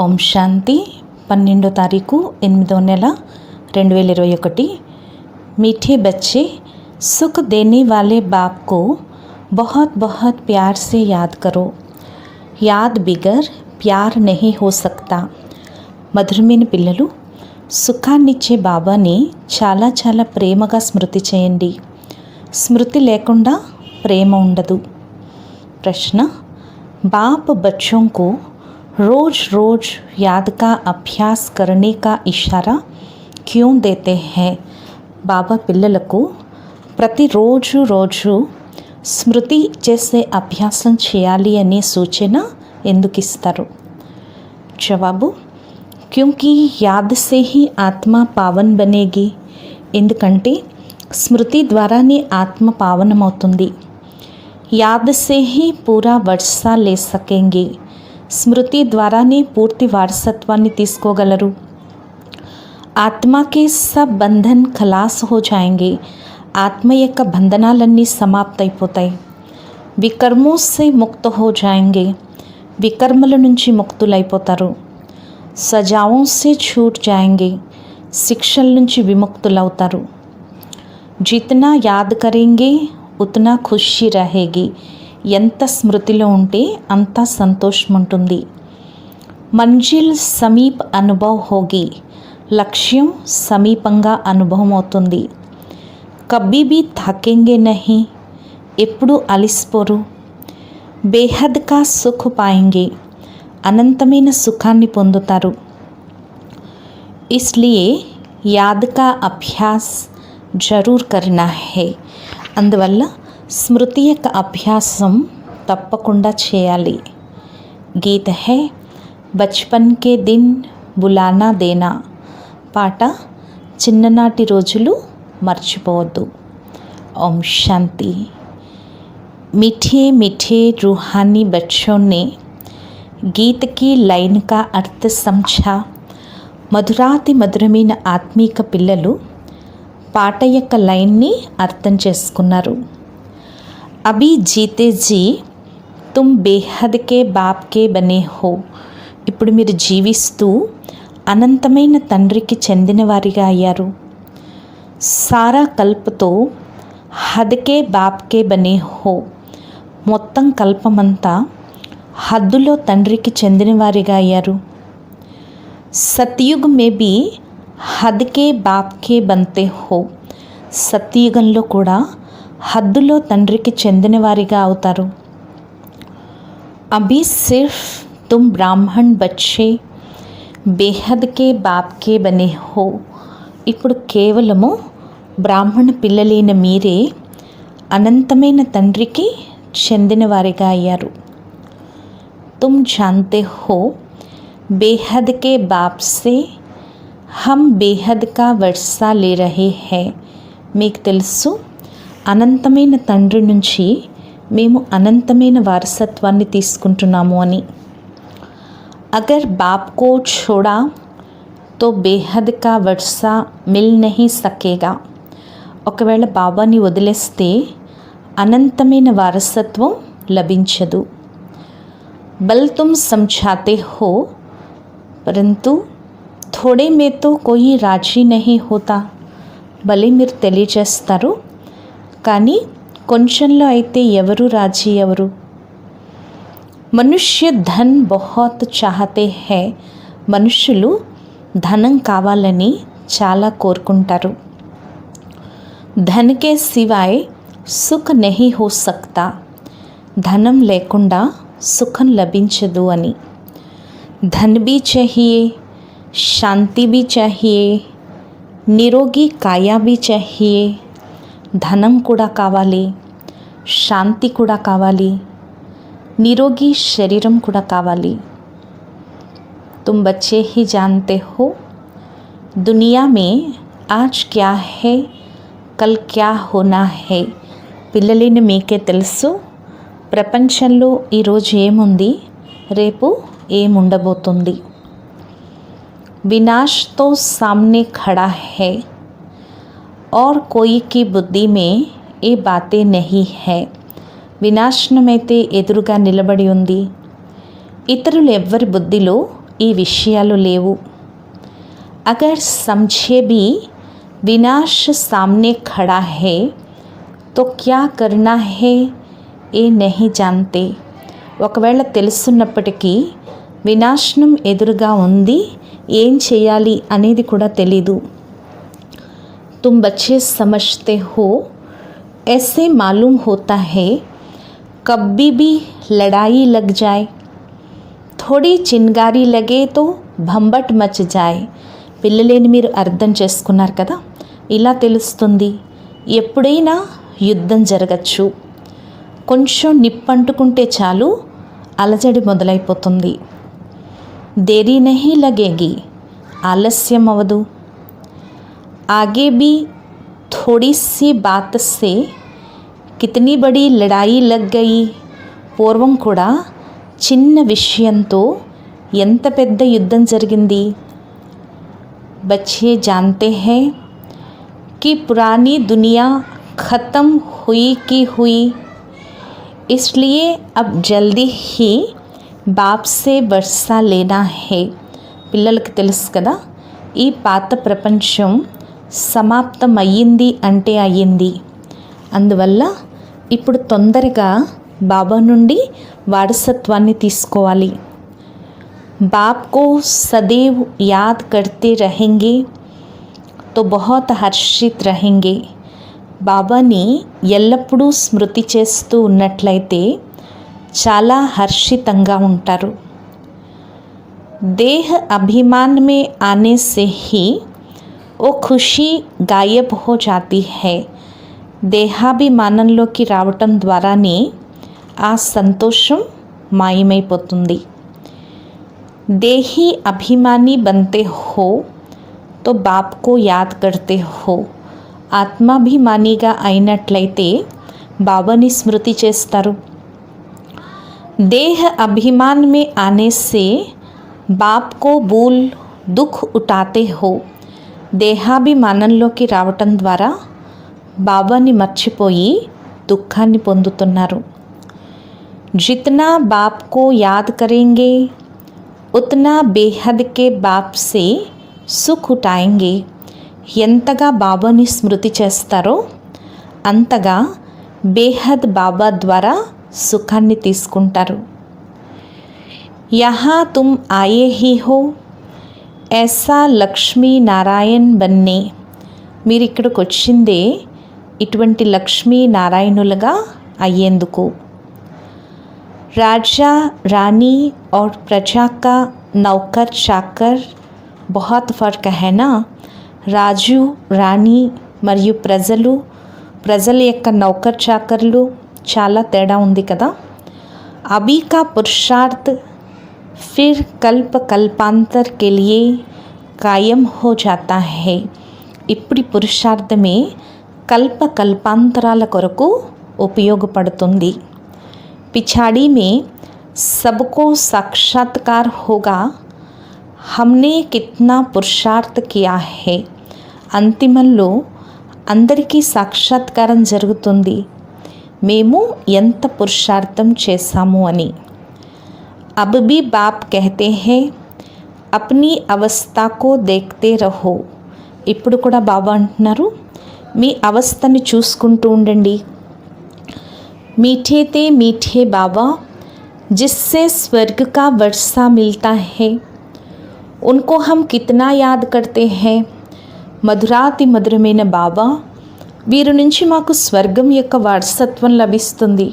ఓం శాంతి 12వ తారీఖు 8వ నెల 2021। मीठे बच्चे, सुख देने वाले बाप को बहुत बहुत प्यार से याद करो। याद बिगर प्यार नहीं हो सकता। మధురమైన పిల్లలు, సుఖాన్నిచ్చే బాబాని చాలా చాలా ప్రేమగా స్మృతి చేయండి। స్మృతి లేకుండా ప్రేమ ఉండదు। ప్రశ్న, बाप बच्चों को रोज़ रोज़ याद का अभ्यास करने का इशारा क्यों देते हैं? బాబా పిల్లలకు ప్రతిరోజు స్మృతి చేసే అభ్యాసం చేయాలి అనే సూచన ఎందుకు ఇస్తారు? జవాబు, క్యూంకి యాద్ సే హీ ఆత్మ పావన్ బనేగి। ఎందుకంటే స్మృతి ద్వారానే ఆత్మ పావనమవుతుంది। యాద్ సే హీ పూరా వర్షా లే సకేంగే। స్మృతి ద్వారానే పూర్తి వారసత్వాన్ని తీసుకోగలరు। ఆత్మకే సబ్ బంధన్ ఖలాస్ హో జాయేంగే। ఆత్మ యొక్క బంధనాలన్నీ సమాప్తైపోతాయి। వికర్మో సే ముక్త హో జాయేంగే। వికర్మల నుంచి ముక్తులైపోతారు। సజావో సే ఛూట్ జాయేంగే। శిక్షల నుంచి విముక్తులవుతారు। జితనా యాద్ కరేంగే ఉతనా ఖుషీ రహేగి। ఎంత స్మృతిలో ఉంటే అంత సంతోషం ఉంటుంది। మంజిల్ సమీప్ అనుభవ్ హోగి। లక్ష్యం సమీపంగా అనుభవం అవుతుంది। కభీ భీ థకేంగే నహీ। ఎప్పుడు అలిసిపోరు। బేహద్ కా సుఖ్ పాయేంగే। అనంతమైన సుఖాన్ని పొందుతారు। ఇస్లియే యాద్ కా అభ్యాస్ జరూర్ కర్నా హై। అందువల్ల స్మృతి యొక్క అభ్యాసం తప్పకుండా చేయాలి। గీత హై బచ్పన్ కే దిన్ బులానా దేనా। పాట, చిన్ననాటి రోజులు మర్చిపోవద్దు। ఓం శాంతి। मीठे मीठे रूहानी बच्चों ने गीत की लाइन का अर्थ समझा। మధురాతి మధురమైన ఆత్మీక పిల్లలు పాట యొక్క లైన్ని అర్థం చేసుకున్నారు। అభి జీతే జీ తుమ్ బేహద్ కే బాప్ కే బనే హో। ఇప్పుడు మీరు జీవిస్తూ అనంతమైన తండ్రికి చెందిన వారిగా అయ్యారు। సారా కల్పతో హద్ కే బాప్ కే బనే హో। మొత్తం కల్పమంతా హద్దులో తండ్రికి చెందిన వారిగా అయ్యారు। సత్యుగ్ మే బీ హద్ కే బాప్ కే బంతే హో। సత్యుగంలో కూడా హద్దులో తండ్రికి చెందిన వారిగా అవుతారు। అభి సిర్ఫ్ తుమ్ బ్రాహ్మణ్ బచ్చే బేహద్ కే బాప్ కే బనే హో। ఇప్పుడు కేవలము బ్రాహ్మణ పిల్లలైన మీరే అనంతమైన తండ్రికి చెందిన వారిగా అయ్యారు। తుమ్ జాన్తే హో బేహద్ కే బాప్ సే హమ్ బేహద్ కా వర్షా లే రహే హై। మీకు తెలుసు, అనంతమైన తండ్రి నుంచి మేము అనంతమైన వారసత్వాన్ని తీసుకుంటున్నాము అని। అగర్ బాప్ కో ఛోడా తో బేహద్ కా వర్షా మిల్ నహీ సకేగా। ఒకవేళ బాబాని వదిలేస్తే అనంతమైన వారసత్వం లభించదు। బల్ తుమ్ సమఝాతే హో పరంతు థోడే మే తో కోయి రాజీ నహీ హోతా। భలే మీరు తెలియజేస్తారు, కానీ కొంచెంలో అయితే ఎవరు రాజీ ఎవరు? మనుష్య ధన్ బహుత్ చాహతే హై। మనుషులు ధనం కావాలని చాలా కోరుకుంటారు। ధన్ కే సివాయ్ సుఖ్ నహీ హో సక్తా। ధనం లేకుండా సుఖం లభించదు అని। ధన్ భీ చాహియే, శాంతి భీ చాహియే, నిరోగి కాయా భీ చాహియే। ధనం కూడా కావాలి, శాంతి కూడా కావాలి, నిరోగి శరీరం కూడా కావాలి। तुम बच्चे ही जानते हो दुनिया में आज क्या है कल क्या होना है। పిల్లలైన మీకే తెలుసు, ప్రపంచంలో ఈరోజు ఏముంది, రేపు ఏముండబోతుంది। विनाश तो सामने खड़ा है और कोई की बुद्धि में ये बातें नहीं है। వినాశనమైతే ఎదురుగా నిలబడి ఉంది, ఇతరులు ఎవ్వరి బుద్ధిలో ఈ విషయాలు లేవు. అగర్ समझे भी विनाश सामने खड़ा है तो क्या करना है ये नहीं जानते. ఒకవేళ తెలుసున్నప్పటికీ వినాశనం ఎదురుగా ఉంది, ఏం చేయాలి అనేది కూడా తెలీదు. तुम बच्चे समझते हो, ऐसे मालूम होता है कभी भी लड़ाई लग जाए, थोड़ी चिंगारी लगे तो भंबट मच जाए. పిల్లలేని మీరు అర్థం చేసుకున్నారు కదా. ఇలా తెలుస్తుంది, ఎప్పుడైనా యుద్ధం జరగచ్చు, కొంచెం నిప్పంటుకుంటే చాలు అలజడి మొదలైపోతుంది. దేరీ నహీ లగేగి, ఆలస్యం అవదు. आगे भी थोड़ी सी बात से कितनी बड़ी लड़ाई लग गई. పూర్వం కూడా చిన్న విషయంతో ఎంత పెద్ద యుద్ధం జరిగింది. बच्चे जानते हैं कि पुरानी दुनिया ख़त्म हुई की हुई, इसलिए अब जल्दी ही बाप से वर्षा लेना है. పిల్లలకు తెలుసు కదా, ఈ పాత ప్రపంచం సమాప్తం అయ్యింది అంటే అయ్యింది. అందువల్ల ఇప్పుడు తొందరగా బాబా నుండి వారసత్వాన్ని తీసుకోవాలి. बाप को सदैव याद करते रहेंगे तो बहुत हर्षित रहेंगे. బాబాని ఎల్లప్పుడూ స్మృతి చేస్తూ ఉన్నట్లయితే చాలా హర్షితంగా ఉంటారు. देह अभिमान में आने से ही वो खुशी गायब हो जाती है. దేహాభిమానంలోకి రావటం ద్వారానే ఆ సంతోషం మాయమైపోతుంది. देही अभिमानी बनते हो तो बाप को याद करते हो. ఆత్మాభిమానిగా అయినట్లయితే బాబాని స్మృతి చేస్తారు. देह अभिमान में आने से बाप को भूल दुख उठाते हो. దేహాభిమానంలోకి రావటం ద్వారా బాబాని మర్చిపోయి దుఃఖాన్ని పొందుతున్నారు. जितना बाप को याद करेंगे उतना बेहद के बाप से सुख उठाएंगे. ఎంతగా బాబాని స్మృతి చేస్తారో అంతగా బేహద్ బాబా ద్వారా సుఖాన్ని తీసుకుంటారు. यहाँ तुम आए ही हो ऐसा లక్ష్మీ నారాయణ్ బన్నే. మీరు ఇక్కడికి వచ్చిందే ఇటువంటి లక్ష్మీ నారాయణులుగా అయ్యేందుకు. राजा रानी और प्रजा का नौकर चाकर बहुत फ़र्क है ना. రాజు రాణి మరియు ప్రజల యొక్క నౌకర్ చాకర్లు చాలా తేడా ఉంది కదా. అభి కా పురుషార్థ్ ఫిర్ కల్ప కల్పాంతర్ కే లియే కాయం హో జాతా హై. ఇప్పుడు పురుషార్థమే కల్ప కల్పాంతరాల కొరకు ఉపయోగపడుతుంది. पिछाड़ी में सबको साक्षात्कार होगा हमने कितना पुरुषार्थ किया है. అంతిమంలో అందరికీ సాక్షాత్కారం జరుగుతుంది, మేము ఎంత పురుషార్థం చేశాము అని. अब भी बाप कहते हैं अपनी अवस्था को देखते रहो. ఇప్పుడు కూడా బాబా అంటున్నారు, మీ అవస్థని చూసుకుంటూ ఉండండి. मीठे ते मीठे बाबा जिससे स्वर्ग का वर्षा मिलता है उनको हम कितना याद करते हैं. మధురాతి మధురమైన బాబా, వీరి నుంచి మాకు స్వర్గం యొక్క వారసత్వం లభిస్తుంది,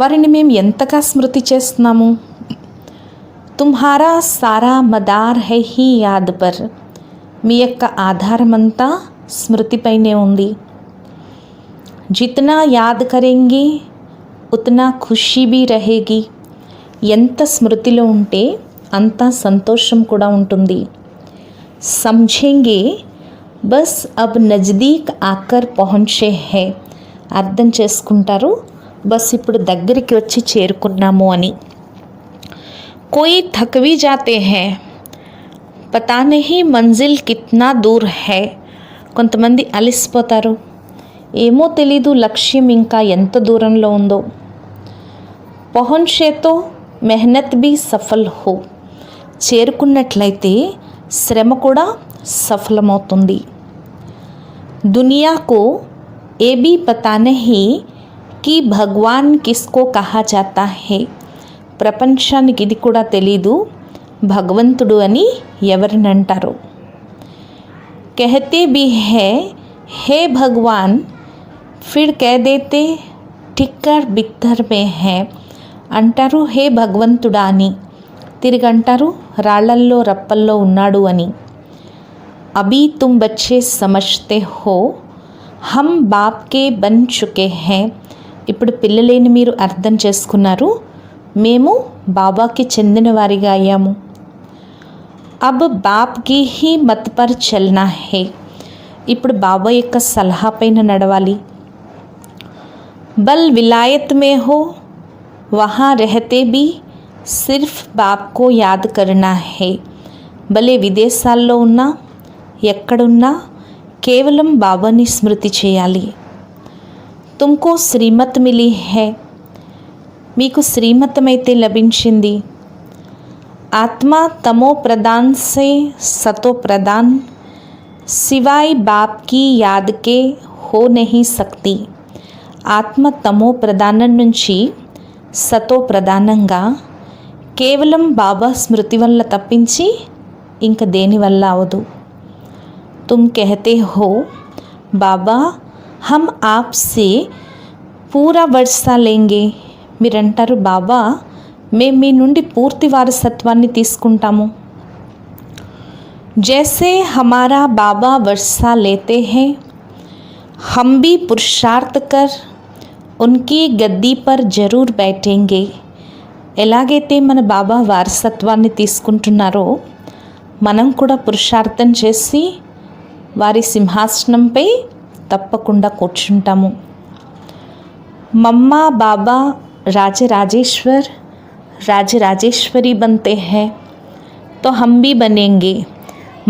వారిని మేము ఎంతగా స్మృతి చేస్తున్నాము. తుమ్హారా సారా మదార్ హై హీ యాద్ పర్. మీ యొక్క ఆధారమంతా స్మృతిపైనే ఉంది. జితనా యాద్ కరేంగే ఉతనా ఖుషీ బీ రహేగి. ఎంత స్మృతిలో ఉంటే అంత సంతోషం కూడా ఉంటుంది. సమझेंगे బస్ అబ్ నజదీక్ ఆకర్ పహుంచే హై. అర్థం చేసుకుంటారు, బస్ ఇప్పుడు దగ్గరికి వచ్చి చేరుకున్నాము అని. కోయి థక్ भी जाते हैं పతా नहीं मंजिल कितना दूर है. కొంతమంది అలిసిపోతారు, ఏమో తెలీదు లక్ష్యం ఇంకా ఎంత దూరంలో ఉందో. పహుంచే తో మెహనత్ బీ సఫల్ హో. చేరుకున్నట్లయితే శ్రమ కూడా సఫలమవుతుంది. दुनिया को ये भी पता नहीं कि भगवान किसको कहा जाता है. ప్రపంచానికి ఇది కూడా తెలీదు భగవంతుడు అని ఎవరిని అంటారు. कहते भी है हे भगवान, फिर कह देते టిక్కర్ బిక్కర్ మే హే అంటారు హే భగవంతుడా అని, తిరిగి అంటారు రాళ్లల్లో రప్పల్లో ఉన్నాడు అని. అభీ తుమ్ బచ్చే సమజ్తే హో హమ్ బాప్ కే బన్ చుకే హే. ఇప్పుడు పిల్లలేని మీరు అర్థం చేసుకున్నారు, మేము బాబాకి చెందిన వారిగా అయ్యాము. అబ్ బాప్ కి హీ మత్ పర్ చల్నా హే. ఇప్పుడు బాబా యొక్క సలహా పైన నడవాలి. బల్ విలాయత్ మే హో వహా రెహతే బీ సిర్ఫ్ బాప్ కో యాద్ కర్నా హే. భలే విదేశాల్లో ఉన్నా ఎక్కడున్నా కేవలం బాబాని స్మృతి చేయాలి. తుమ్కో శ్రీమత్ మిలి హే. మీకు శ్రీమతమైతే లభించింది. ఆత్మ తమో ప్రధాన్ సే సతో ప్రధాన్ సివాయ్ బాప్ కీ యాద్ కే హో నహీ సక్తి. ఆత్మ తమో ప్రధానం నుంచి సతో ప్రధానంగా కేవలం బాబా స్మృతి వల్ల తప్పించి ఇంక దేనివల్ల అవదు. तुम कहते हो बाबा हम आपसे पूरा वर्षा लेंगे. మీరంటారు బాబా మేము మీ నుండి పూర్తి వారసత్వాన్ని తీసుకుంటాము. जैसे हमारा बाबा वर्षा लेते हैं हम भी पुरुषार्थ कर उनकी गद्दी पर जरूर बैठेंगे. ఎలాగైతే మన బాబా వారసత్వాన్ని తీసుకుంటున్నారో మనం కూడా పురుషార్థం చేసి వారి సింహాసనంపై తప్పకుండా కూర్చుంటాము. మమ్మా బాబా రాజరాజేశ్వర్ రాజరాజేశ్వరి बनते हैं तो हम भी बनेंगे.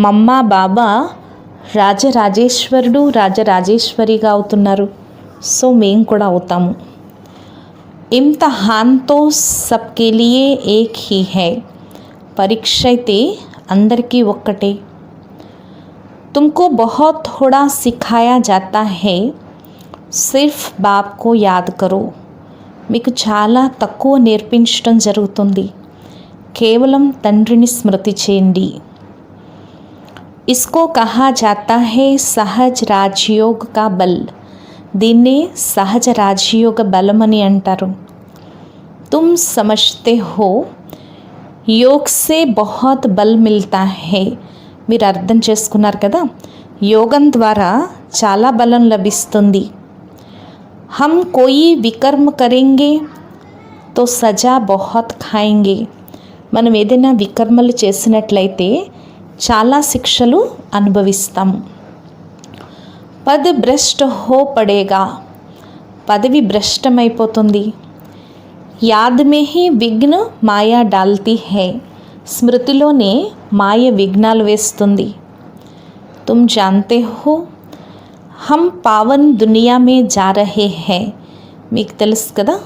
మమ్మా బాబా రాజరాజేశ్వరుడు రాజరాజేశ్వరిగా అవుతున్నారు, సో మేము కూడా అవుతాము. ఇమ్తిహాన్ తో సబ్కే లియే ఏక్ హీ హై. పరీక్ష అయితే అందరికీ ఒక్కటే. तुमको बहुत थोड़ा सिखाया जाता है, सिर्फ बाप को याद करो. మీకు చాలా తక్కువ నేర్పించడం జరుగుతుంది, కేవలం తండ్రిని స్మృతి చేయండి. इसको कहा जाता है सहज राजयोग का बल. దీన్నే సహజ రాజయోగ బలం అని అంటారు. तुम समझते हो योग से बहुत बल मिलता है. మీరు అర్థం చేసుకున్నారు కదా, యోగం ద్వారా చాలా బలం లభిస్తుంది. हम कोई विकर्म करेंगे तो सजा बहुत खाएंगे. మనం ఏదైనా వికర్మలు చేసినట్లయితే చాలా శిక్షలు అనుభవిస్తాము. పద భ్రష్ట హో పడేగా. పదవి భ్రష్టమైపోతుంది. యాద్ మే హీ విఘ్న మాయా డాల్తీ హై. స్మృతిలోనే మాయ విఘ్నాలు వేస్తుంది. తుమ్ జాన్తే హో హమ్ పావన్ దునియా మే జా రహే హై. మీకు తెలుసు కదా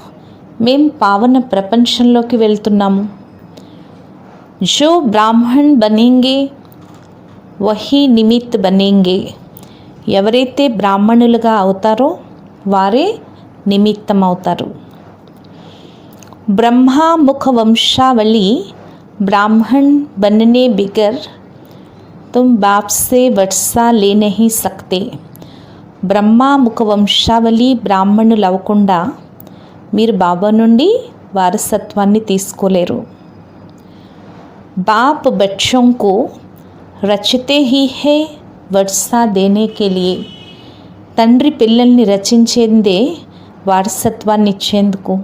మేం పావన ప్రపంచంలోకి వెళ్తున్నాము. జో బ్రాహ్మణ్ బనేంగే వహీ నిమిత్ బనేంగే. ఎవరైతే బ్రాహ్మణులుగా అవుతారో వారే నిమిత్తం అవుతారు. బ్రహ్మా ముఖ వంశావళి ब्राह्मण बनने बिगर तुम बाप से वर्षा ले नहीं सकते. బ్రహ్మ ముఖ వంశావళి బ్రాహ్మణులు అవ్వకుండా మీరు బాబా నుండి వారసత్వాన్ని తీసుకోలేరు. बाप बच्चों को रचते ही है वर्षा देने के लिए. తండ్రి పిల్లల్ని రచించేందే వారసత్వాన్ని ఇచ్చేందుకు.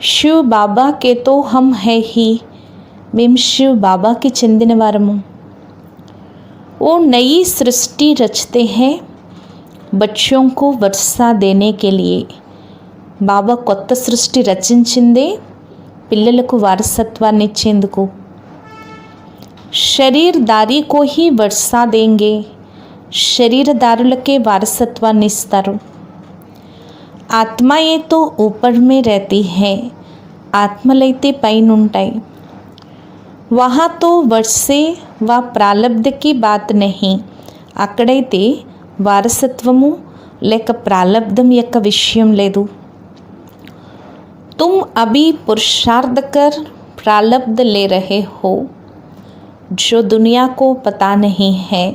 शिव बाबा के तो हम है ही. మేము शिव बाबा की చెందిన వారము. वो नई सृष्टि रचते हैं बच्चों को वर्षा देने के लिए. బాబా కొత్త సృష్టి రచించిందే పిల్లలకు వారసత్వాన్ని ఇచ్చేందుకు. శరీరదారి को ही वर्षा देंगे. శరీరదారులకే వారసత్వాన్ని ఇస్తారు. ఆత్మయే తో ऊपर में रहती है. ఆత్మలైతే పైన ఉంటాయి. वहाँ तो वर्षे व प्रारब्ध की बात नहीं, అక్కడైతే వారసత్వము లేక ప్రారబ్ధం యొక్క విషయం లేదు. तुम अभी पुरुषार्थ कर प्रारब्ध ले रहे हो जो दुनिया को पता नहीं है.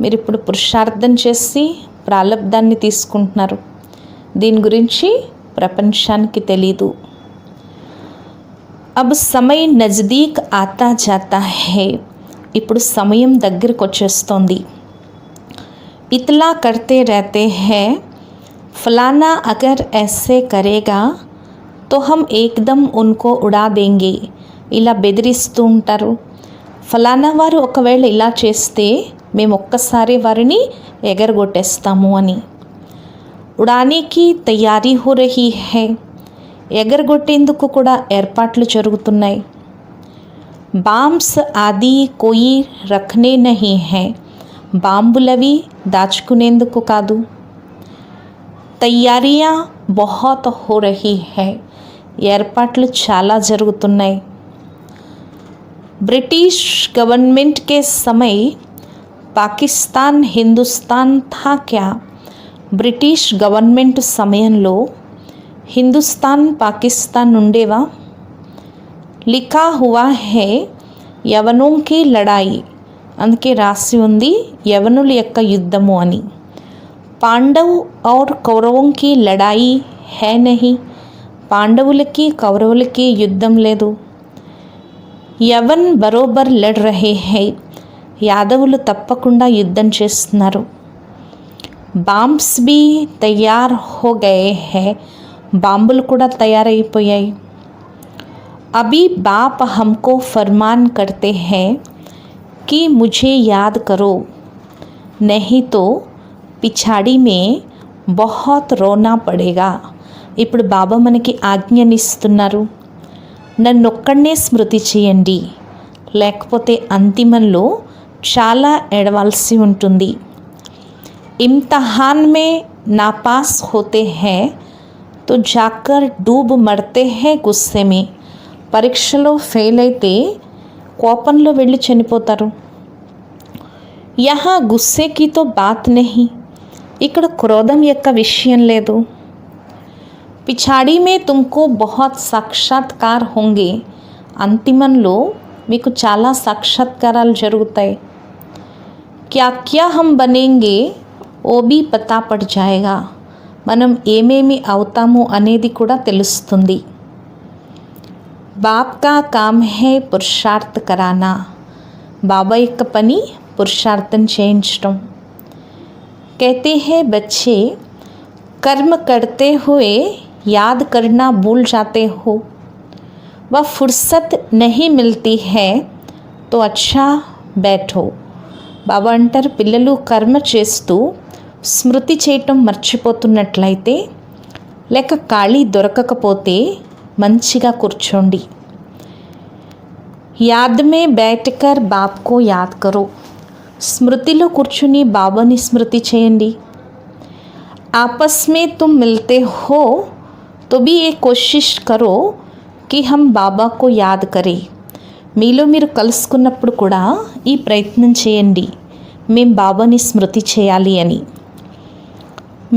మీరు ఇప్పుడు పురుషార్థం చేసి ప్రారబ్ధాన్ని తీసుకుంటున్నారు, దీని గురించి ప్రపంచానికి తెలీదు. अब समय नज़दीक आता जाता है, ఇప్పుడు సమయం దగ్గరికి వచ్చేస్తోంది. इतला करते रहते हैं फलाना अगर ऐसे करेगा तो हम एकदम उनको उड़ा देंगे, ఇలా బెదిరిస్తూ ఉంటారు. ఫలానా వారు ఒకవేళ ఇలా చేస్తే మేము ఒక్కసారి వారిని ఎగరగొట్టేస్తాము అని. ఉడానీకి తయారీ హో రహీ హై, ఎగరగొట్టేందుకు కూడా ఏర్పాట్లు జరుగుతున్నాయి. బాంబ్స్ ఆది కోయి రఖనే నహీ హై, బాంబులవి దాచుకునేందుకు కాదు. తయారియా బహుత్ హో రహీ హై, ఏర్పాట్లు చాలా జరుగుతున్నాయి. బ్రిటిష్ గవర్నమెంట్ కే సమయ్ పాకిస్తాన్ హిందుస్థాన్ థా క్యా, బ్రిటిష్ గవర్నమెంట్ సమయంలో హిందుస్థాన్ పాకిస్తాన్ ఉండేవా? లిఖా హువా హై యవనోం కి లడాయి, అందుకే రాసి ఉంది యవనుల యొక్క యుద్ధము అని. పాండవ్ ఔర్ కౌరవం కి లడాయి హై నహీ, పాండవులకి కౌరవులకి యుద్ధం లేదు. యవన్ బరోబర్ లడ్ రహే హై, యాదవులు తప్పకుండా యుద్ధం చేస్తున్నారు. బాంబ్స్ బీ తయార్ హో గయే హై, బాంబులు కూడా తయారైపోయాయి. అభి బాప్ హమ్కో ఫర్మాన్ కర్తే హై कि मुझे याद करो, नहीं तो पिछाड़ी में बहुत रोना पड़ेगा. ఇప్పుడు బాబా మనకి ఆజ్ఞనిస్తున్నారు, నన్నొక్కడనే స్మృతి చేయండి, లేకపోతే అంతిమంలో చాలా ఎడవాల్సి ఉంటుంది. इम्तिहान में नापास होते हैं तो जाकर डूब मरते हैं गुस्से में, పరీక్షలో ఫెయిల్ అయితే కోపంలో వెళ్ళి చనిపోతారు. యహా గుస్సేకి తో బాత్ నహీ, ఇక్కడ క్రోధం యొక్క విషయం లేదు. పిछाड़ी में तुमको बहुत సాక్షాత్కార్ होंगे, అంతిమంలో మీకు చాలా సాక్షాత్కారాలు జరుగుతాయి. क्या क्या हम बनेंगे वो भी पता पड़ जाएगा, మనం ఏమేమి అవుతాము అనేది కూడా తెలుస్తుంది. बाप का काम है पुरुषार्थ कराना, బాబా యొక్క పని పురుషార్థం చేయించడం. कहते हैं बच्चे कर्म करते हुए याद करना भूल जाते हो, वह फुर्सत नहीं मिलती है तो अच्छा बैठो. బాబా అంటారు, పిల్లలు కర్మ చేస్తూ స్మృతి చేయటం మర్చిపోతున్నట్లయితే లేక ఖాళీ దొరకకపోతే మంచిగా కూర్చోండి. యాద్ మే బైఠకర్ బాప్ కో యాద్ కరో, స్మృతిలో కూర్చుని బాబాని స్మృతి చేయండి. ఆపస్ మే తుమ్ మిల్తే హో తో భీ ఏ కోషిష్ కరో కి హమ్ బాబా కో యాద్ కరే, మీలో మీరు కలుసుకున్నప్పుడు కూడా ఈ ప్రయత్నం చేయండి, మేం బాబాని స్మృతి చేయాలి అని.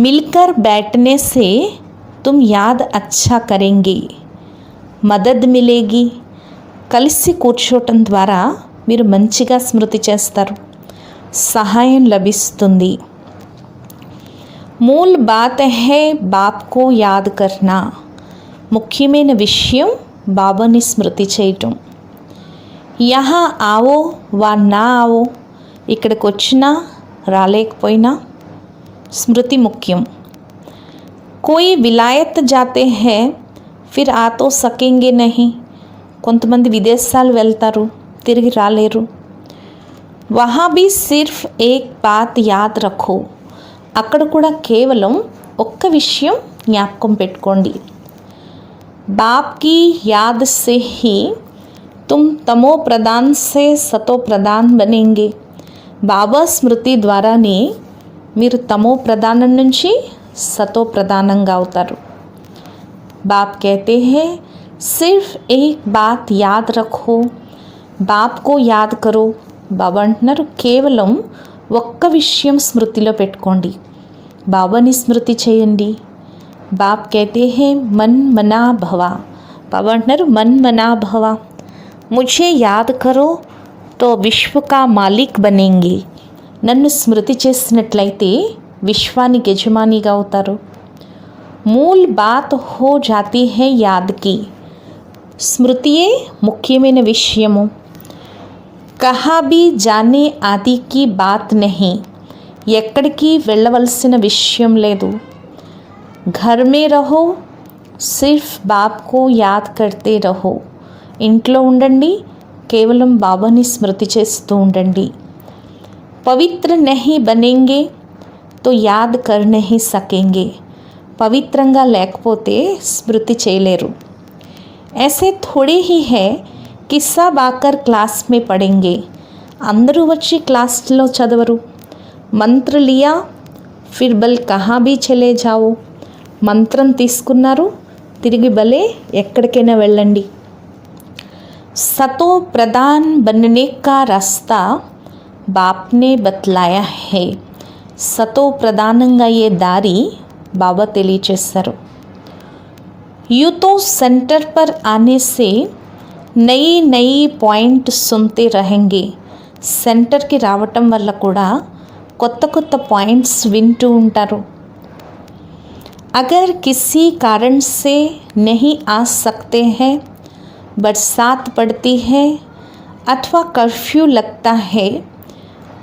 మిల్కర్ बैठने से तुम याद अच्छा करेंगे, మదద్ మిలేగి, కలిసి కూర్చోవటం ద్వారా మీరు మంచిగా స్మృతి చేస్తారు, సహాయం లభిస్తుంది. మూల్ బాత్ హై బాప్ కో యాద్ కర్నా, ముఖ్యమైన విషయం బాబాని స్మృతి చేయటం. యహా ఆవో వా నా ఆవో, ఇక్కడికి వచ్చినా రాలేకపోయినా స్మృతి ముఖ్యం. కోయి విలాయత్ జాతే హై ఫిర్ ఆ తో సకేంగే నహీ, కొంతమంది విదేశాలు వెళ్తారు తిరిగి రాలేరు. వహా భీ సిర్ఫ్ ఏక్ బాత్ యాద్ రఖో, అక్కడ కూడా కేవలం ఒక్క విషయం జ్ఞాపకం పెట్టుకోండి. బాప్ కీ యాద్ సే హీ తుమ్ తమో ప్రధాన్ సే సతో ప్రధాన్ బనేంగే, బాబా స్మృతి ద్వారానే మీరు తమో ప్రధానం నుంచి సతో ప్రధానంగా అవుతారు. बाप कहते हैं सिर्फ एक बात याद रखो, బాప్ కో యాద్ కరో. బాబా అంటున్నారు కేవలం ఒక్క విషయం స్మృతిలో పెట్టుకోండి, బాబాని స్మృతి చేయండి. బాప్ कहते हैं मन मना भवा. బాబా అంటున్నారు మన్ మనా భవ. ముझे యాద్ కరో తో విశ్వ కా మాలిక్ బనేంగే. నన్ను స్మృతి చేసినట్లయితే విశ్వానికి యజమానిగా అవుతారు. మూల్ బాత్ హో జాతీ హై యాద్ కి. స్మృతియే ముఖ్యమైన విషయము. కహా భీ జానే ఆది కి బాత్ నహీ. ఎక్కడికి వెళ్ళవలసిన విషయం లేదు. घर में रहो, సిర్ఫ్ బాప్ కో యాద్ కర్తే రహో. ఇంట్లో ఉండండి, కేవలం బాబాని స్మృతి చేస్తూ ఉండండి. పవిత్ర నహీ బనేంగే తో యాద్ కర్ నహీ సకేంగే. పవిత్రంగా లేకపోతే స్మృతి చేయలేరు. ऐसे थोड़े ही है कि सब आकर क्लास में पढ़ेंगे. అందరూ వచ్చి క్లాస్లో చదవరు. మంత్ర లియా ఫిర్ బల్ కహా భీ చలే జాओ. మంత్రం తీసుకున్నారు, తిరిగి భలే ఎక్కడికైనా వెళ్ళండి. సతో ప్రధాన్ బననే కా రాస్తా బాప్నే బత్లాయా హే. సతో ప్రధానంగా అయ్యే దారి బాబా తెలియచేస్తారు. यूँ तो सेंटर पर आने से नई नई पॉइंट सुनते रहेंगे. సెంటర్కి రావటం వల్ల కూడా కొత్త కొత్త పాయింట్స్ వింటూ ఉంటారు. अगर किसी कारण से नहीं आ सकते हैं, बरसात पड़ती है अथवा कर्फ्यू लगता है,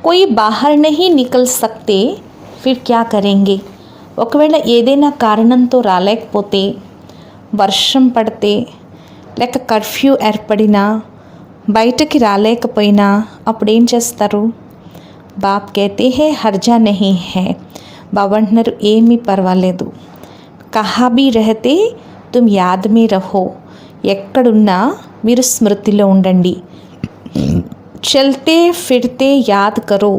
कोई बाहर नहीं निकल सकते, फिर क्या करेंगे. ఒకవేళ ఏదైనా కారణంతో రాలేకపోతే, వర్షం పడితే, లేక కర్ఫ్యూ ఏర్పడినా, బయటకి రాలేకపోయినా అప్పుడేం చేస్తారు. బాప్ कहते हैं हर्जा नहीं है. బాబా అంటున్నారు ఏమీ పర్వాలేదు. కహా భీ రహతే తుమ్ యాద్ మే రహో. ఎక్కడున్నా మీరు స్మృతిలో ఉండండి. చల్తే ఫిర్తే యాద్ కరో.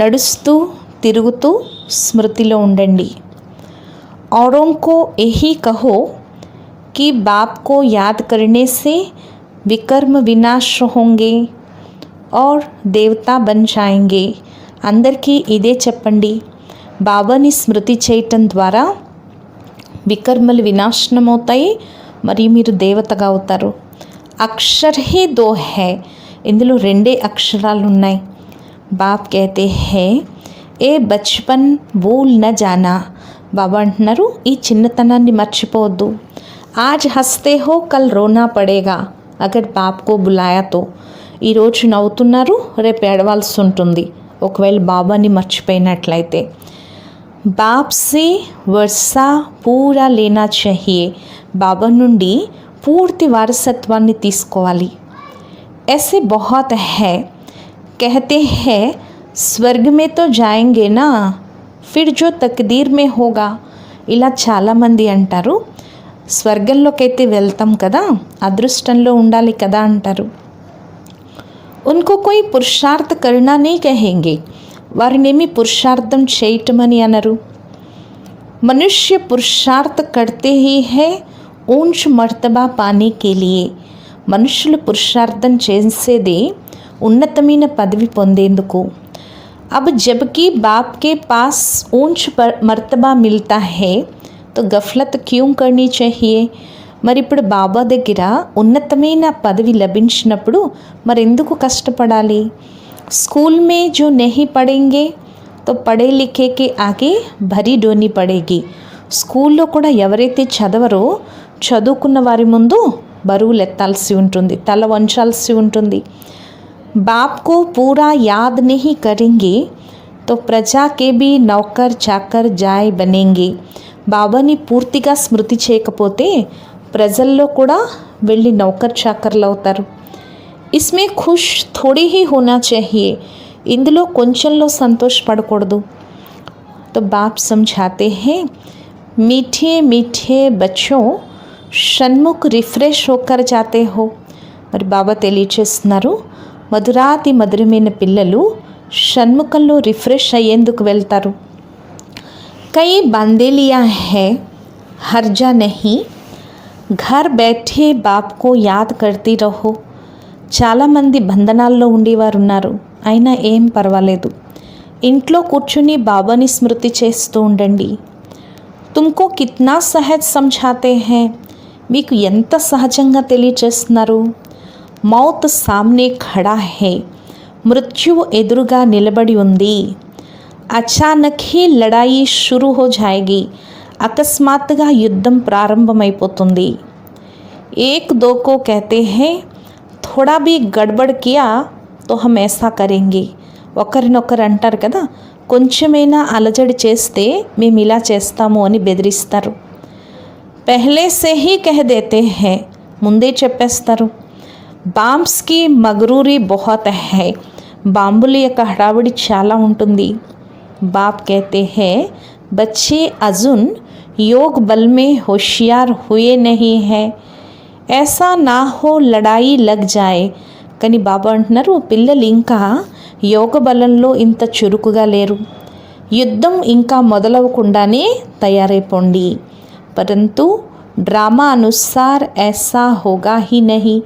నడుస్తూ తిరుగుతూ స్మృతిలో ఉండండి. औरों को यही कहो कि बाप को याद करने से विकर्म विनाश होंगे और देवता बन जाएंगे. అందరికీ ఇదే చెప్పండి, బాబాని స్మృతి చేయటం ద్వారా వికర్మలు వినాశనమవుతాయి, మరియు మీరు దేవతగా అవుతారు. అక్షర్ హే దో హై. ఇందులో రెండే అక్షరాలు ఉన్నాయి. బాప్ कहते हैं ఏ బచ్పన్ భూల్ న జానా. బాబా అంటున్నారు ఈ చిన్నతనాన్ని మర్చిపోవద్దు. ఆజ్ హస్తే హో కల్ రోనా పడేగా అగర్ బాప్ కో బులాయా తో. ఈరోజు నవ్వుతున్నారు, రేపు ఏడవాల్సి ఉంటుంది ఒకవేళ బాబాని మర్చిపోయినట్లయితే. బాప్ సే వర్సా పూరా లేనా చాహియే. బాబా నుండి పూర్తి వారసత్వాన్ని తీసుకోవాలి. ऐसे बहुत है, कहते हैं స్వర్గ మే తో జాయేంగే నా, ఫిర్ జో తక్దీర్ మే హోగా. ఇలా చాలామంది అంటారు, స్వర్గంలోకైతే వెళ్తాం కదా, అదృష్టంలో ఉండాలి కదా అంటారు. ఉన్కో కోయి పురుషార్థ కర్నా నీ కహేంగే. వారినేమి పురుషార్థం చేయటమని అనరు. మనుష్య పురుషార్థ కర్తే హీ హై ఊంచ్ మర్తబా పానే కే లియే. మనుషులు పురుషార్థం చేసేదే ఉన్నతమైన పదవి పొందేందుకు. अब जबकि बाप के पास ऊंच मर्तबा मिलता है तो गफलत क्यों करनी चाहिए. మరి ఇప్పుడు బాబా దగ్గర ఉన్నతమైన పదవి లభించినప్పుడు మరెందుకు కష్టపడాలి. స్కూల్ మే జో నహీ పడేంగే తో పడే లిఖే కే ఆగే భరీ డోని పడేగి. స్కూల్లో కూడా ఎవరైతే చదవరో చదువుకున్న వారి ముందు బరువులు ఎత్తాల్సి ఉంటుంది, తల వంచాల్సి ఉంటుంది. बाप को पूरा याद नहीं करेंगे तो प्रजा के भी नौकर चाकर जाय बनेंगे. బాబాని పూర్తిగా స్మృతి చేయకపోతే ప్రజల్లో కూడా వెళ్ళి నౌకర్ చాకర్లు అవుతారు. ఇస్మే ఖుష్ థోడీ హీ హోనా చాహియే. ఇందులో కొంచెంలో సంతోషపడకూడదు. तो बाप समझाते हैं मीठे मीठे बच्चों షణ్ముఖ్ రిఫ్రెష్ హోకర్ జాతే హో. మరి బాబా తెలియచేస్తున్నారు మధురాతి మధురమైన పిల్లలు షణ్ముఖంలో రిఫ్రెష్ అయ్యేందుకు వెళ్తారు. కై బందేలియా హై హర్జా నహీ, ఘర్ బైఠే బాప్ కో యాద్ కర్తీ రహో. చాలామంది బంధనాల్లో ఉండేవారు ఉన్నారు, అయినా ఏం పర్వాలేదు. ఇంట్లో కూర్చుని బాబాని స్మృతి చేస్తూ ఉండండి. తుమ్కో కిత్నా సహజ్ సమఝాతే హై, మీకు ఎంత సహజంగా తెలియచేస్తున్నారు. మౌత్ సామ్నే ఖడా హై, మృత్యువు ఎదురుగా నిలబడి ఉంది. అచానక్ హీ లడాయి షురూ హో జాయేగి, అకస్మాత్తుగా యుద్ధం ప్రారంభమైపోతుంది. ఏక్ దో కో కహతే హై, థోడా భీ గడ్బడ్ కియా తో హమ్ ఐసా కరేంగే. ఒకరినొకరు అంటారు కదా, కొంచెమైనా అలజడి చేస్తే మేము ఇలా చేస్తాము అని బెదిరిస్తారు. పెహ్లే సే హీ కహ దేతే హై, ముందే చెప్పేస్తారు. బాంబ్స్కి మగరూరి బహుత్ హై, బాంబుల యొక్క హడావిడి చాలా ఉంటుంది. బాప్ कहते हैं बच्चे अजुन योग बल में होशियार हुए नहीं है, ऐसा ना हो लड़ाई लग जाए. కానీ బాబా అంటున్నారు, పిల్లలు ఇంకా యోగ బలంలో ఇంత చురుకుగా లేరు, యుద్ధం ఇంకా మొదలవకుండానే తయారైపోండి. పరంతు డ్రామా అనుసార్ ऐसा होगा ही नहीं,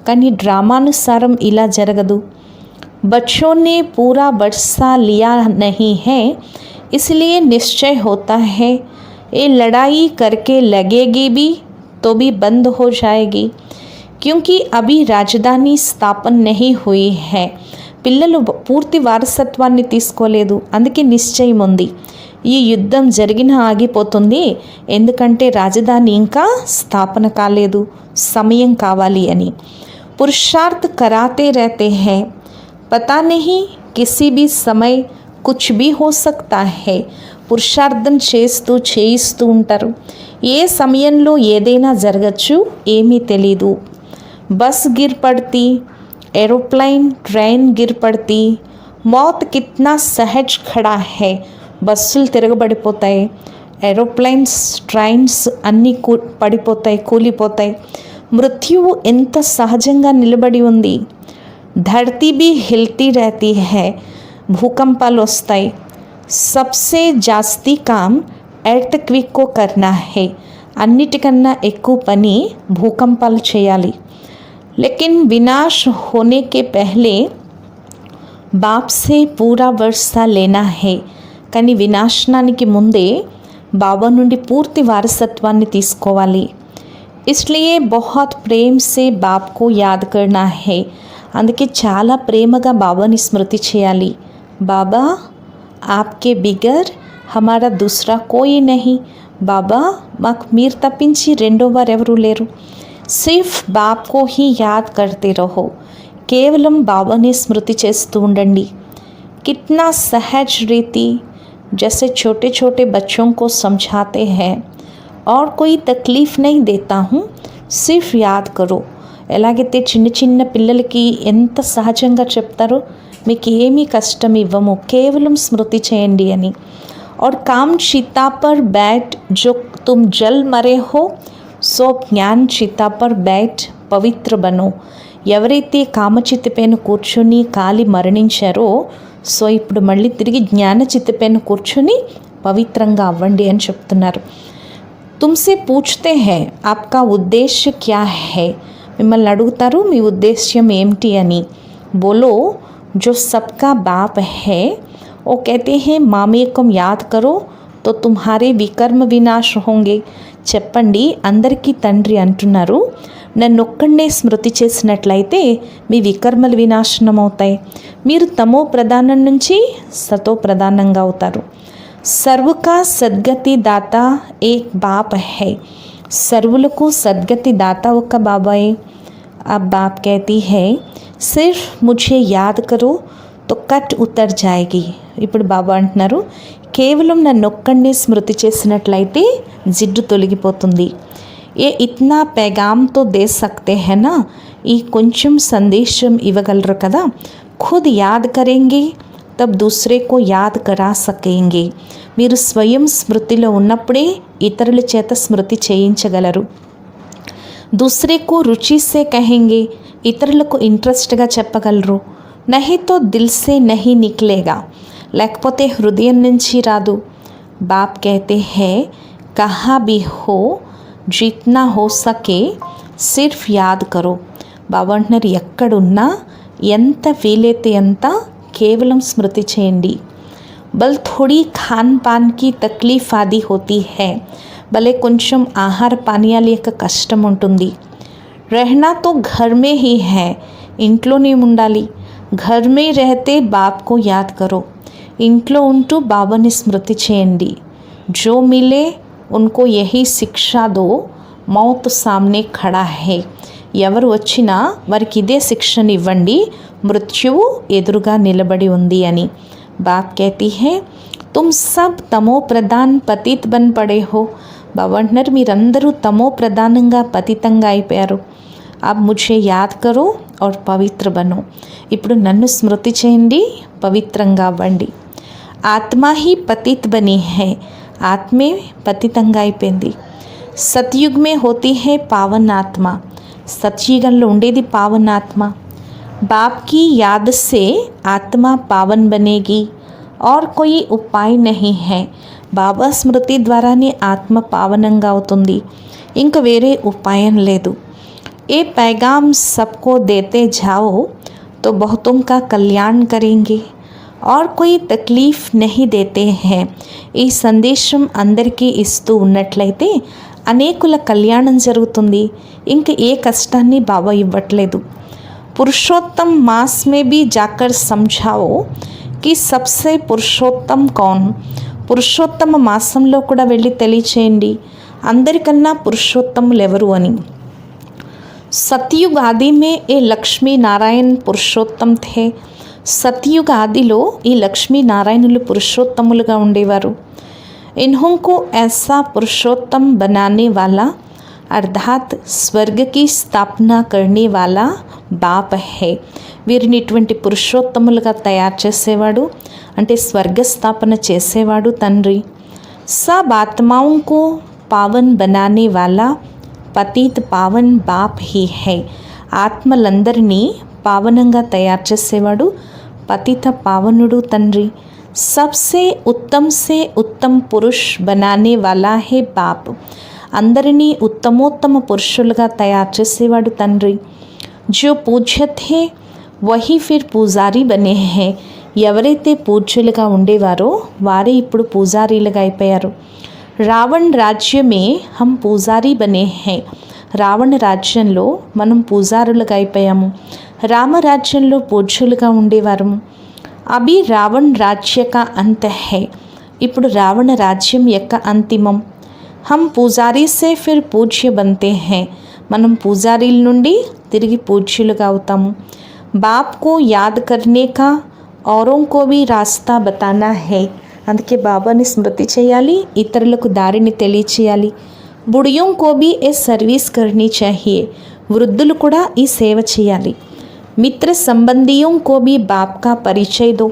కానీ డ్రామానుసారం ఇలా జరగదు. बच्चों ने पूरा वर्षा लिया नहीं है, इसलिए निश्चय होता है ये लड़ाई करके लगेगी भी तो भी बंद हो जाएगी, क्योंकि अभी राजधानी स्थापन नहीं हुई है. పిల్లలు పూర్తి వారసత్వాన్ని తీసుకోలేదు, అందుకే నిశ్చయం ఉంది ఈ యుద్ధం జరిగినా ఆగిపోతుంది, ఎందుకంటే రాజధాని ఇంకా స్థాపన కాలేదు, సమయం కావాలి అని. పురుషార్థ్ कराते रहते हैं, పతా नहीं किसी भी समय कुछ भी हो सकता है. పురుషార్థం చేయిస్తూ ఉంటారు, ఏ సమయంలో ఏదైనా జరగచ్చు, ఏమీ తెలీదు. బస్ గిర్ పడతీ, ఏరోప్లేన్ ట్రైన్ గిర్ పడతీ, మౌత్ కిత్నా సహజ్ ఖడా హై, బస్సులు తిరగబడిపోతాయి, ఏరోప్లేన్స్ ట్రైన్స్ అన్నీ పడిపోతాయి, కూలిపోతాయి. మృత్యువు ఎంత సహజంగా నిలబడి ఉంది. ధరతీ भी हिलती रहती है, భూకంపాలు వస్తాయి. सबसे जास्ती काम ఎర్త్క్విక్ को करना है, అన్నిటికన్నా ఎక్కువ పని భూకంపాలు చేయాలి. लेकिन विनाश होने के पहले बाप से पूरा वर्षा लेना है, కానీ వినాశనానికి ముందే బాబా నుండి పూర్తి వారసత్వాన్ని తీసుకోవాలి. इसलिए बहुत प्रेम से बाप को याद करना है, అందుకే చాలా ప్రేమగా బాబాని స్మృతి చేయాలి. బాబా ఆప్కే బిగర్ హమారా దూసరా కోయి నహీ, బాబా మాకు మీరు తప్పించి రెండో వారు ఎవరూ లేరు. సిర్ఫ్ బాప్ కో హీ యాద్ కర్తే రహో, కేవలం బాబాని స్మృతి చేస్తూ ఉండండి. కిత్నా సహజ్ రీతి, जैसे छोटे छोटे बच्चों को समझाते हैं और कोई तकलीफ़ नहीं देता हूँ, सिर्फ याद करो. ఎలాగైతే చిన్న చిన్న పిల్లలకి ఎంత సహజంగా చెప్తారో, మీకు ఏమీ కష్టం ఇవ్వము, కేవలం స్మృతి చేయండి అని. और काम चिता पर बैठ जो तुम जल मरे हो, సో జ్ఞాన్ చితా పర్ బ్యాట్ పవిత్ర బనో. ఎవరైతే కామచితిపైన కూర్చొని కాలి మరణించారో, సో ఇప్పుడు మళ్ళీ తిరిగి జ్ఞాన చితిపైన కూర్చొని పవిత్రంగా అవ్వండి అని చెప్తున్నారు. తుమ్సే పూछते हैं आपका उद्देश्य क्या है, మిమ్మల్ని అడుగుతారు మీ ఉద్దేశ్యం ఏమిటి అని. బోలో जो सबका बाप है वो कहते हैं मामेकम याद करो तो तुम्हारे विकर्म विनाश होंगे. చెప్పండి, అందరికీ తండ్రి అంటున్నారు, నన్నొక్కడే స్మృతి చేసినట్లయితే మీ వికర్మలు వినాశనం అవుతాయి, మీరు తమో ప్రధానం నుంచి సతో ప్రధానంగా అవుతారు. సర్వకా సద్గతి దాత ఏక్ బాప్ హై, సర్వులకు సద్గతి దాత ఒక్క బాబాయే. अब बाप कहती है सिर्फ मुझे याद करो तो कट उतर जाएगी. ఇప్పుడు బాబా అంటున్నారు, కేవలం నన్నొక్కడే స్మృతి చేసినట్లయితే జిడ్డు తొలగిపోతుంది. ఏ ఇత్నా पैगाम तो दे सकते हैं ना, ఈ కొంచెం సందేశం ఇవ్వగలరు కదా. खुद याद करेंगे तब दूसरे को याद करा सकेंगे. మీరు స్వయం స్మృతిలో ఉన్నప్పుడే ఇతరుల చేత స్మృతి చేయించగలరు. दूसरे को रुचि से कहेंगे, ఇతరులకు ఇంట్రెస్ట్గా చెప్పగలరు. नहीं तो दिल से नहीं निकलेगा, లేకపోతే హృదయం నుంచి రాదు. बाप कहते हैं कहाँ भी हो जितना हो सके सिर्फ याद करो. బాబా అంటున్నారు ఎక్కడున్నా ఎంత వీలైతే అంత కేవలం స్మృతి చేయండి. బల్ థోడీ ఖాన్ పాన్ కి తక్లీఫ్ ఆది హోతీ హై, భలే కొంచెం ఆహార పానీయాల యొక్క కష్టం ఉంటుంది. रहना तो घर में ही है, ఇంట్లోనే ఉండాలి. घर में रहते बाप को याद करो, ఇంట్లో ఉంటూ బాబాని స్మృతి చేయండి. जो मिले उनको यही शिक्षा दो, मौत सामने खड़ा है, ఎవరు వచ్చినా వారికి ఇదే శిక్షణ ఇవ్వండి, మృత్యువు ఎదురుగా నిలబడి ఉంది అని. బాప్ कहती है तुम सब तमो प्रधान पतित बन पड़े हो, బాబా అంటున్నారు మీరందరూ తమో ప్రధానంగా పతితంగా అయిపోయారు. अब मुझे याद करो और पवित्र बनो, ఇప్పుడు నన్ను స్మృతి చేయండి, పవిత్రంగా అవ్వండి. ఆత్మ ही पतित बनी है, ఆత్మే పతితంగా అయిపోయింది. सतयुग में होती है पावन आत्मा, సత్యుగంలో ఉండేది పావన్ ఆత్మ. बाप की याद से आत्मा पावन बनेगी और कोई उपाय नहीं है, బాబా స్మృతి ద్వారానే ఆత్మ పావనంగా అవుతుంది, ఇంక వేరే ఉపాయం లేదు. ఏ पैगाम सबको देते जाओ तो बहुतों का कल्याण करेंगे और कोई तकलीफ़ नहीं देते हैं, ఈ సందేశం అందరికీ ఇస్తూ ఉన్నట్లయితే అనేకుల కళ్యాణం జరుగుతుంది, ఇంక ఏ కష్టాన్ని బాబా ఇవ్వట్లేదు. पुरुषोत्तम मास में भी जाकर समझाओ कि सबसे पुरुषोत्तम कौन, పురుషోత్తమ మాసంలో కూడా వెళ్ళి తెలియచేయండి అందరికన్నా పురుషోత్తములు ఎవరు అని. సత్యుగ ఆది మే ఏ లక్ష్మీ నారాయణ పురుషోత్తం థే, సత్యుగ ఆదిలో ఈ లక్ష్మీ నారాయణులు పురుషోత్తములుగా ఉండేవారు. ఇన్హోంకో ऐसा पुरुषोत्तम बनाने वाला అర్థాత్ స్వర్గకి స్థాపన करने वाला బాప్ హే, వీరిని ఇటువంటి పురుషోత్తములుగా తయారు చేసేవాడు అంటే స్వర్గస్థాపన చేసేవాడు తండ్రి. सब आत्माओं को पावन बनाने वाला పతిత్ పావన్ బాప్ హీ హై, ఆత్మలందరినీ పావనంగా తయారు చేసేవాడు పతిత పావనుడు తండ్రి. సబ్సే ఉత్తమ్ సే ఉత్తమ్ పురుష్ బనానే వాలా హే బాప్, అందరినీ ఉత్తమోత్తమ పురుషులుగా తయారు చేసేవాడు తండ్రి. జో పూజ్య థే వహీ ఫిర్ పూజారీ బనే హే, ఎవరైతే పూజ్యులుగా ఉండేవారో వారే ఇప్పుడు పూజారీలుగా అయిపోయారు. రావణ్ రాజ్యమే హం పూజారీ బనే హే, రావణ రాజ్యంలో మనం పూజారులుగా అయిపోయాము. రామరాజ్యంలో పూజ్యులుగా ఉండేవారు. అభి రావణ్ రాజ్య కా అంత హై, ఇప్పుడు రావణ రాజ్యం యొక్క అంతిమం. హం పూజారీ సే ఫిర్ పూజ్య బంతే హై, మనం పూజారీల నుండి తిరిగి పూజ్యులుగా అవుతాము. బాప్ కో యాద్ కర్నే కా ఔరోं को भी రాస్తా బతానా హై, అందుకే బాబాని స్మృతి చేయాలి, ఇతరులకు దారిని తెలియచేయాలి. బుడియోं को भी ఏ సర్వీస్ కర్నీ చాహియే, వృద్ధులు కూడా ఈ సేవ చేయాలి. మిత్ర సంబంధియోं को भी బాప్ కా పరిచయ దో,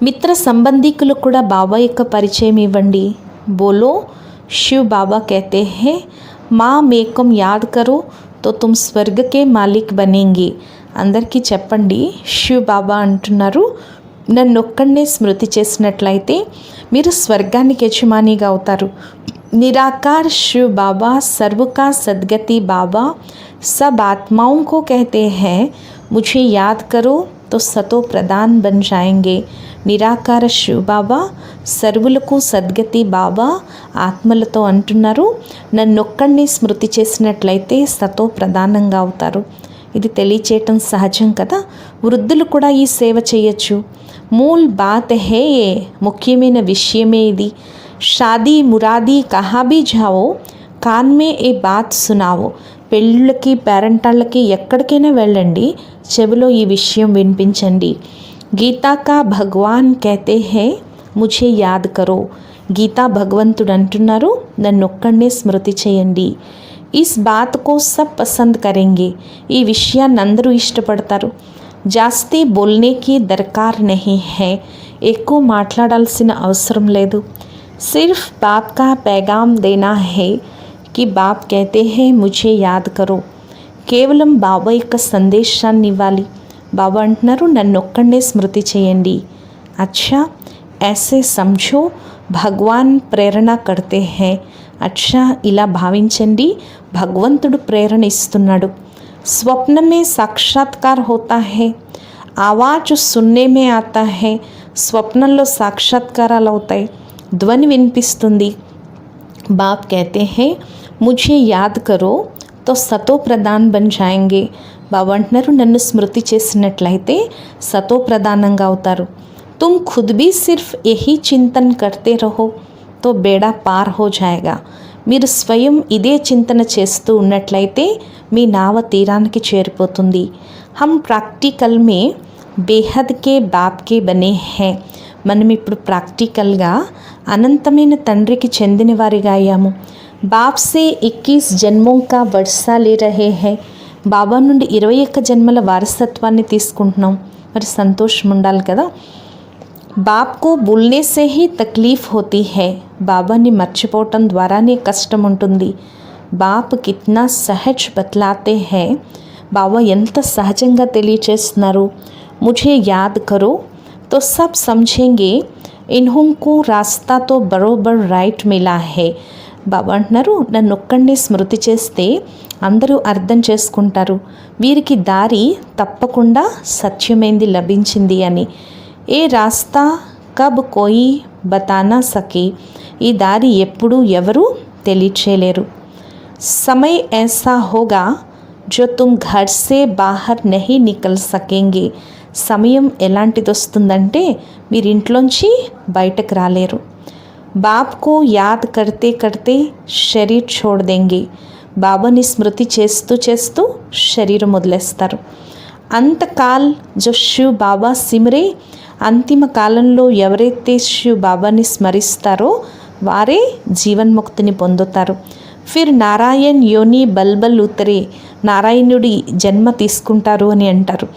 మిత్ర సంబంధికులు కూడా బాబా యొక్క పరిచయం ఇవ్వండి. బోలో शिव बाबा कहते हैं माँ मेकम याद करो तो तुम स्वर्ग के मालिक बनेंगे, అందరికీ చెప్పండి శివ్ బాబా అంటున్నారు నన్నొక్కడనే స్మృతి చేసినట్లయితే మీరు స్వర్గానికి యజమానిగా అవుతారు. నిరాకార్ శివ్ బాబా सर्व का सदगति बाबा सब आत्माओं को कहते हैं मुझे याद करो तो सतो प्रदान बन जाएंगे. నిరాకార శివ్ బాబా సర్వులకు సద్గతి బాబా ఆత్మలతో అంటున్నారు నన్నొక్కడిని స్మృతి చేసినట్లయితే సతో ప్రధానంగా అవుతారు. ఇది తెలియచేయటం సహజం కదా, వృద్ధులు కూడా ఈ సేవ చేయొచ్చు. మూల్ బాత్ హే, ముఖ్యమైన విషయమే ఇది. షాదీ మురాదీ కహా భీ జావో కాన్ మే ఏ బాత్ సునావో, పెళ్ళిళ్ళకి పేరెంటాళ్ళకి ఎక్కడికైనా వెళ్ళండి, చెవిలో ఈ విషయం వినిపించండి. గీతా కా భగవాన్ कहते हैं मुझे याद करो, గీతా భగవంతుడు అంటున్నారు నన్నొక్కడనే స్మృతి చేయండి. ఇస్ బాత్ కో సబ్ పసంద్ కరెంగే, ఈ విషయాన్ని అందరూ ఇష్టపడతారు. జాస్తి బోల్నేకి దర్కార్ నహీ హై, ఎక్కువ మాట్లాడాల్సిన అవసరం లేదు. సిర్ఫ్ బాప్ కా पैगाम देना है कि బాప్ कहते हैं मुझे याद करो, కేవలం బాబా యొక్క సందేశాన్ని ఇవ్వాలి. బాబా అంటున్నారు నన్నొక్కడనే స్మృతి చేయండి. అచ్చా ऐसे समझो భగవాన్ ప్రేరణ కర్తే హై, అచ్చా ఇలా భావించండి భగవంతుడు ప్రేరణ ఇస్తున్నాడు. स्वप्न में साक्षात्कार होता है, आवाज़ सुनने में आता है, స్వప్నంలో సాక్షాత్కారాలు అవుతాయి, ధ్వని వినిపిస్తుంది. बाप कहते हैं मुझे याद करो तो సతో ప్రధాన్ బన్ జాయేంగే. బాబా అంటున్నారు నన్ను స్మృతి చేసినట్లయితే సతో ప్రధానంగా అవుతారు. तुम खुद भी सिर्फ यही चिंतन करते रहो तो बेड़ा पार हो जाएगा. మీరు స్వయం ఇదే చింతన చేస్తూ ఉన్నట్లయితే మీ నావ తీరానికి చేరిపోతుంది. हम ప్రాక్టికల్ మే బేహద్ కే బాప్ కే బనే హై. మనం ఇప్పుడు ప్రాక్టికల్గా అనంతమైన తండ్రికి చెందిన వారిగా అయ్యాము. బాప్ సే 21 జన్మోं का वर्षा ले रहे हैं. బాబా నుండి 21 జన్మల వారసత్వాన్ని తీసుకుంటున్నాం. మరి సంతోషం ఉండాలి కదా. బాప్ కో బోల్నే సే హీ తక్లీఫ్ హోతీ హై. బాబాని మర్చిపోవటం ద్వారానే కష్టం ఉంటుంది. బాప్ కిత్నా సహజ్ బతలాతే హై. బాబా ఎంత సహజంగా తెలియచేస్తున్నారు. ముझे యాద్ కరో తో సబ్ సమझेंगे ఇన్హోంకో రాస్తా తో బరోబర్ రైట్ మిలా హై. బాబా అంటున్నారు నన్ను ఒక్కడిని స్మృతి చేస్తే అందరూ అర్థం చేసుకుంటారు, వీరికి దారి తప్పకుండా సత్యమైంది లభించింది అని. ఏ రాస్తా కబ్ కోయి బతానా సకే. ఈ దారి ఎప్పుడు ఎవరు తెలియచేయలేరు. సమయ ऐसा होगा जो तुम घर से बाहर नहीं निकल सकेंगे. సమయం ఎలాంటిది వస్తుందంటే మీరు ఇంట్లోంచి బయటకు రాలేరు. బాప్ కో యాద్ కర్తే కర్తే శరీర్ छोड़ देंगे. బాబాని స్మృతి చేస్తూ చేస్తూ శరీరం వదిలేస్తారు. అంతకాల్ జో శివ్ బాబా సిమరే. అంతిమ కాలంలో ఎవరైతే శివ్ బాబాని స్మరిస్తారో వారే జీవన్ముక్తిని పొందుతారు. ఫిర్ నారాయణ్ యోని బల్బల్ ఉతరే. నారాయణుడి జన్మ తీసుకుంటారు అని అంటారు.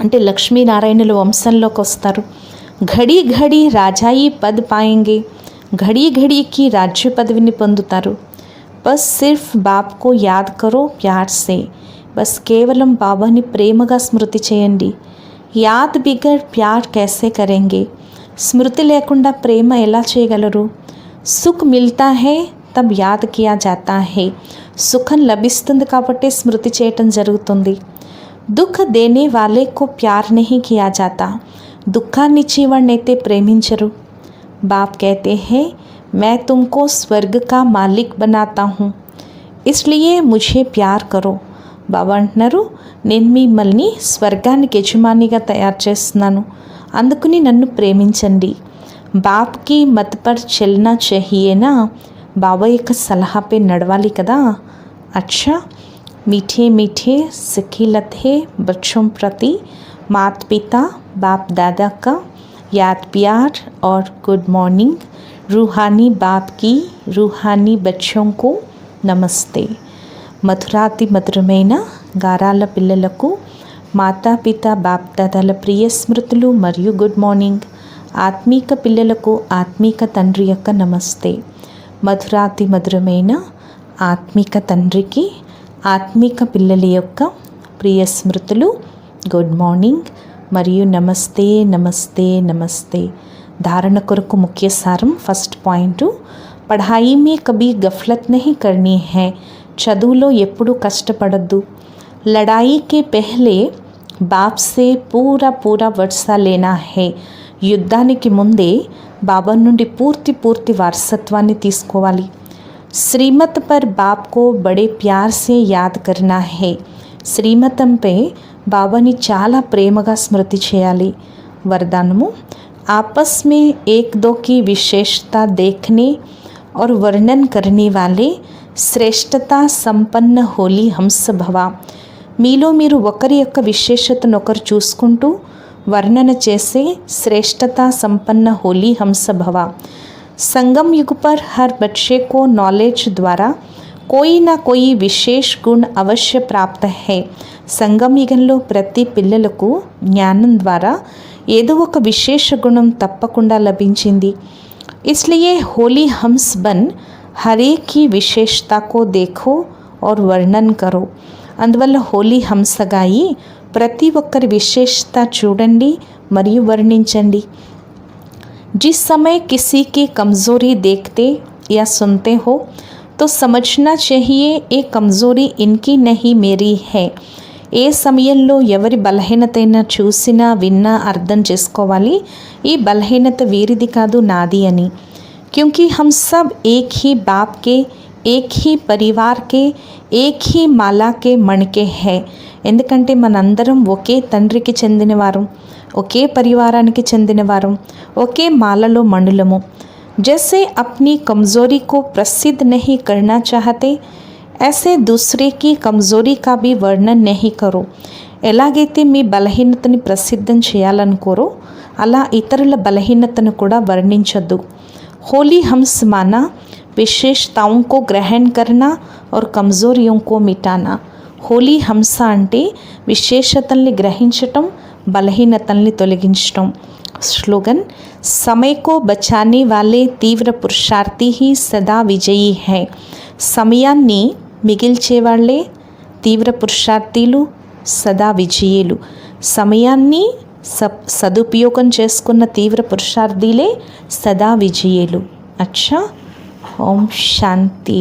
అంటే లక్ష్మీనారాయణుల వంశంలోకి వస్తారు. ఘడి ఘడి రాజాయి పద్ పాయేంగే. ఘడి ఘడికి రాజ్య పదవిని పొందుతారు. బస్ సిర్ఫ్ బాప్ కో యాద్ కరో ప్యార్ సే. బస్ కేవలం బాబాని ప్రేమగా స్మృతి చేయండి. యాద్ బిగర్ ప్యార్ कैसे కరేంగే. స్మృతి లేకుండా ప్రేమ ఎలా చేయగలరు. సుఖ్ మిల్తా హై తబ్ యాద్ కియా జాతా హై. సుఖం లభిస్తుంది కాబట్టి స్మృతి చేయటం జరుగుతుంది. దుఃఖ దేనే వాలే కో ప్యార్ నహీ కియా జాతా. దుఃఖాన్ని ఇచ్చేవాడినైతే ప్రేమించరు. బాప్ कहते हैं मैं तुमको स्वर्ग का मालिक बनाता हूँ इसलिए मुझे प्यार करो. బాబా అంటున్నారు నేను మిమ్మల్ని స్వర్గానికి యజమానిగా తయారు చేస్తున్నాను, అందుకని నన్ను ప్రేమించండి. బాప్కి మత్ పర్ చల్నా చహియేనా. బాబా యొక్క సలహాపై నడవాలి కదా. అచ్చా मीठे मीठे सिखिलत है बच्चों प्रति माता पिता बाप दादा का याद प्यार और गुड मॉर्निंग. रूहानी बाप की रूहानी बच्चों को नमस्ते. మధురాతి మధురమైన గారాల పిల్లలకు మాతాపిత బాప్దాదాల ప్రియ స్మృతులు మరియు గుడ్ మార్నింగ్. ఆత్మీక పిల్లలకు ఆత్మీక తండ్రి యొక్క నమస్తే. మధురాతి మధురమైన ఆత్మీక తండ్రికి ఆత్మీక పిల్లల యొక్క ప్రియ స్మృతులు, గుడ్ మార్నింగ్ మరియు నమస్తే నమస్తే నమస్తే. ధారణ కొరకు ముఖ్య సారం. ఫస్ట్ పాయింట్, పఢాయి మే కభీ గఫ్లత్ నహీ కర్నీ హై. చదువులో ఎప్పుడూ కష్టపడద్దు. లడాయి కే పెహ్లే బాప్ సే పూరా పూరా వర్షా లేనా హై. యుద్ధానికి ముందే బాబా నుండి పూర్తి వారసత్వాన్ని తీసుకోవాలి. శ్రీమత్ పర్ బాప్ కో బడే ప్యార్ సే యాద్ కర్నా హై. శ్రీమతంపై బాబాని చాలా ప్రేమగా స్మృతి చేయాలి. వరదానము, आपस में एक दो की विशेषता देखने और वर्णन करने वाले శ్రేష్టతా సంపన్న హోలీ హంస భవ. మీలో మీరు ఒకరి యొక్క విశేషతను ఒకరు చూసుకుంటూ వర్ణన చేసే శ్రేష్టతా సంపన్న హోలీ హంస భవ. संगम युग पर हर बच्चे को नॉलेज द्वारा कोई ना कोई विशेष गुण अवश्य प्राप्त है. సంగం యుగంలో ప్రతి పిల్లలకు జ్ఞానం ద్వారా ఏదో ఒక విశేష గుణం తప్పకుండా లభించింది. इसलिए होली हंस बन हर एक की विशेषता को देखो और वर्णन करो. అందువల్ల హోలీ హంసగా అయి ప్రతి ఒక్కరి విశేషత చూడండి మరియు వర్ణించండి. जिस समय किसी की कमज़ोरी देखते या सुनते हो तो समझना चाहिए ये कमज़ोरी इनकी नहीं मेरी है। ఏ సమయంలో ఎవరి బలహీనతైనా చూసినా విన్నా అర్థం చేసుకోవాలి ఈ బలహీనత వీరిది కాదు నాది అని। क्योंकि हम सब एक ही बाप के, एक ही परिवार के, एक ही माला के मण के हैं। ఎందుకంటే మనందరం ఒకే తండ్రికి చెందినవారం, ఒకే పరివారానికి చెందినవారం, ఒకే మాలలో మణులము। जैसे अपनी कमज़ोरी को प्रसिद्ध नहीं करना चाहते ऐसे दूसरे की कमज़ोरी का भी वर्णन नहीं करो। ఎలాగైతే మీ బలహీనతని ప్రసిద్ధం చేయాలనుకోరో అలా ఇతరుల బలహీనతను కూడా వర్ణించొద్దు। होली हंस माना विशेषताओं को ग्रहण करना और कमज़ोरियों को मिटाना। होली हंस అంటే విశేషతల్ని గ్రహించటం, బలహీనతల్ని తొలగించటం। स्लोगन, समय को बचाने वाले तीव्र पुरुषार्थी ही सदा विजयी है। సమయాన్ని మిగిల్చే వాళ్ళే తీవ్ర పురుషార్థీలు, సదా విజయులు। సమయాన్ని సదుపయోగం చేసుకున్న తీవ్ర పురుషార్థీలే సదా విజయులు। అచ్చా, ఓం శాంతి।